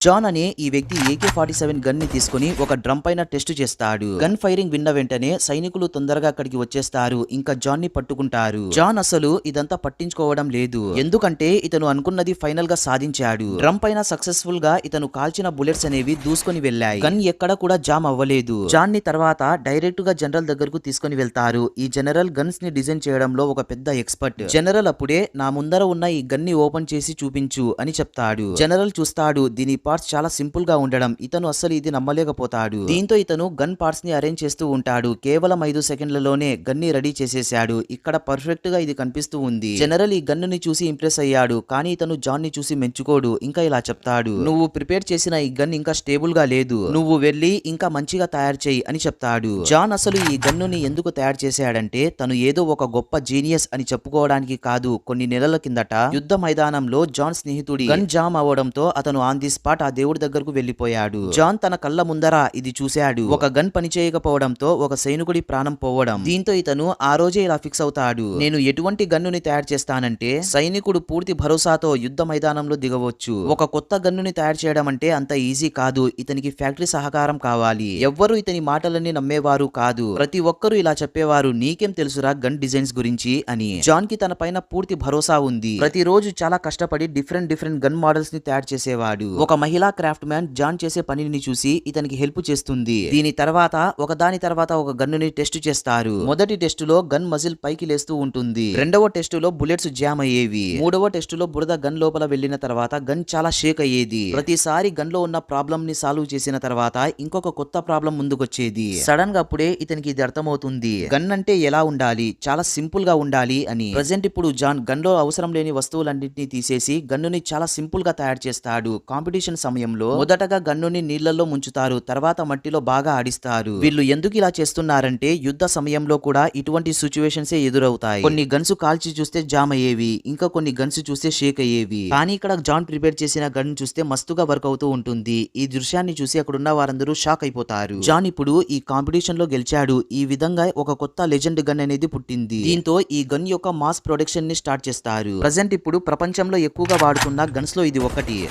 John అనే ఈ వ్యక్తి AK-47 గన్ ని తీసుకుని ఒక డ్రమ్ పైన టెస్ట్ చేస్తాడు. గన్ ఫైరింగ్ విన్న వెంటనే సైనికులు తొందరగా అక్కడికి వచ్చేస్తారు. ఇంకా జాన్ ని పట్టుకుంటారు. జాన్ అసలు ఇదంతా పట్టించుకోవడం లేదు. ఎందుకంటే ఇతను అనుకున్నది ఫైనల్ గా సాధించాడు. డ్రమ్ పైన సక్సెస్ఫుల్ గా ఇతను కాల్చిన బుల్లెట్స్ అనేవి దూసుకొని వెళ్లాయి. గన్ ఎక్కడ కూడా జామ్ అవ్వలేదు. జాన్ ని తర్వాత డైరెక్ట్ గా జనరల్ దగ్గరకు తీసుకుని వెళ్తారు. ఈ జనరల్ గన్స్ ని డిజైన్ చేయడంలో ఒక పెద్ద ఎక్స్పర్ట్. జనరల్ అప్పుడే నా ముందర ఉన్న ఈ గన్ ని ఓపెన్ చేసి చూపించు అని చెప్తాడు. జనరల్ చూస్తాడు. దీని పార్ట్స్ చాలా సింపుల్ గా ఉండడం ఇతను అస్సలు ఇది నమ్మలేకపోతాడు. దీంతో ఇతను గన్ పార్ట్స్ ని అరేంజ్ చేస్తూ ఉంటాడు. కేవలం 5 సెకండ్లలోనే గన్ ని రెడీ చేసేశాడు. ఇక్కడ పర్ఫెక్ట్ గా ఇది కనిపిస్తూ ఉంది. జనరల్ ఈ గన్ను ని చూసి ఇంప్రెస్ అయ్యాడు. కానీ ఇతను జాన్ ని చూసి మెచ్చుకోడు. ఇంకా ఇలా చెప్తాడు, నువ్వు ప్రిపేర్ చేసిన ఈ గన్ ఇంకా స్టేబుల్ గా లేదు. నువ్వు వెళ్లి ఇంకా మంచిగా తయారు చేయి అని చెప్తాడు. జాన్ అసలు ఈ గన్ను ని ఎందుకు తయారు చేశాడంటే తను ఏదో ఒక గొప్ప జీనియస్ అని చెప్పుకోవడానికి కాదు. కొన్ని నెలల కిందట యుద్ధ మైదానంలో జాన్ స్నేహితుడి గన్ జామ్ అవడంతో అతను ఆన్ ది స్పాట్ ఆ దేవుడి దగ్గరకు వెళ్లిపోయాడు. జాన్ తన కళ్ళ ముందర ఇది చూశాడు. ఒక గన్ పని చేయకపోవడంతో ఒక సైనికుడి ప్రాణం పోవడం. దీంతో ఇతను ఆ రోజే ఇలా ఫిక్స్ అవుతాడు. నేను ఎటువంటి గన్నుని తయారు చేస్తానంటే సైనికుడు పూర్తి భరోసాతో యుద్ధ మైదానంలో దిగవచ్చు. ఒక కొత్త గన్నుని తయారు చేయడం అంటే అంత ఈజీ కాదు. ఇతనికి ఫ్యాక్టరీ సహకారం కావాలి. ఎవ్వరూ ఇతని మాటలన్నీ నమ్మేవారు కాదు. ప్రతి ఒక్కరూ ఇలా చెప్పేవారు, నీకేం తెలుసురా గన్ డిజైన్స్ గురించి అని. జాన్ కి తన పైన పూర్తి భరోసా ఉంది. ప్రతిరోజు చాలా కష్టపడి డిఫరెంట్ గన్ మోడల్స్ ని తయారు చేసేవాడు. ఒక మహిళా క్రాఫ్ట్ మ్యాన్ జాన్ చేసే పనిని చూసి ఇతనికి హెల్ప్ చేస్తుంది. దీని తర్వాత ఒకదాని తర్వాత ఒక గన్నుని టెస్ట్ చేస్తారు. మొదటి టెస్ట్ లో గన్ మజిల్ పైకి లేస్తూ ఉంటుంది. రెండవ టెస్ట్ లో బుల్లెట్స్ జామ్ అయ్యేవి. మూడవ టెస్ట్ లో బురద గన్ లోపల వెళ్లిన తర్వాత గన్ చాలా షేక్ అయ్యేది. ప్రతిసారి గన్ లో ఉన్న ప్రాబ్లం ని సాల్వ్ చేసిన తర్వాత ఇంకొక కొత్త ప్రాబ్లం ముందుకొచ్చేది. సడన్ గా అప్పుడే ఇతనికి ఇది అర్థమవుతుంది. గన్ అంటే ఎలా ఉండాలి, చాలా సింపుల్ గా ఉండాలి అని. ప్రెజెంట్ ఇప్పుడు జాన్ గన్ లో అవసరం లేని వస్తువులన్నింటినీ తీసేసి గన్నుని చాలా సింపుల్ గా తయారు చేస్తాడు. కాంపిటీషన్ సమయంలో మొదటగా గన్నుని నీళ్లలో ముంచుతారు. తర్వాత మట్టిలో బాగా ఆడిస్తారు. వీళ్ళు ఎందుకు ఇలా చేస్తున్నారంటే యుద్ధ సమయంలో కూడా ఇటువంటి సిచ్యువేషన్స్ ఎదురవుతాయి. కొన్ని గన్స్ కాల్చి చూస్తే జామ్ అయ్యేవి. ఇంకా కొన్ని గన్స్ చూస్తే షేక్ అయ్యేవి. కానీ ఇక్కడ జాన్ ప్రిపేర్ చేసిన గన్ చూస్తే మస్తుగా వర్క్ అవుతూ ఉంటుంది. ఈ దృశ్యాన్ని చూసి అక్కడున్న వారందరూ షాక్ అయిపోతారు. జాన్ ఇప్పుడు ఈ కాంపిటీషన్ లో గెలిచాడు. ఈ విధంగా ఒక కొత్త లెజెండ్ గన్ అనేది పుట్టింది. దీంతో ఈ గన్ యొక్క మాస్ ప్రొడక్షన్ ని స్టార్ట్ చేస్తారు. ప్రెజెంట్ ఇప్పుడు ప్రపంచంలో ఎక్కువగా వాడుతున్న గన్స్ లో ఇది ఒకటి.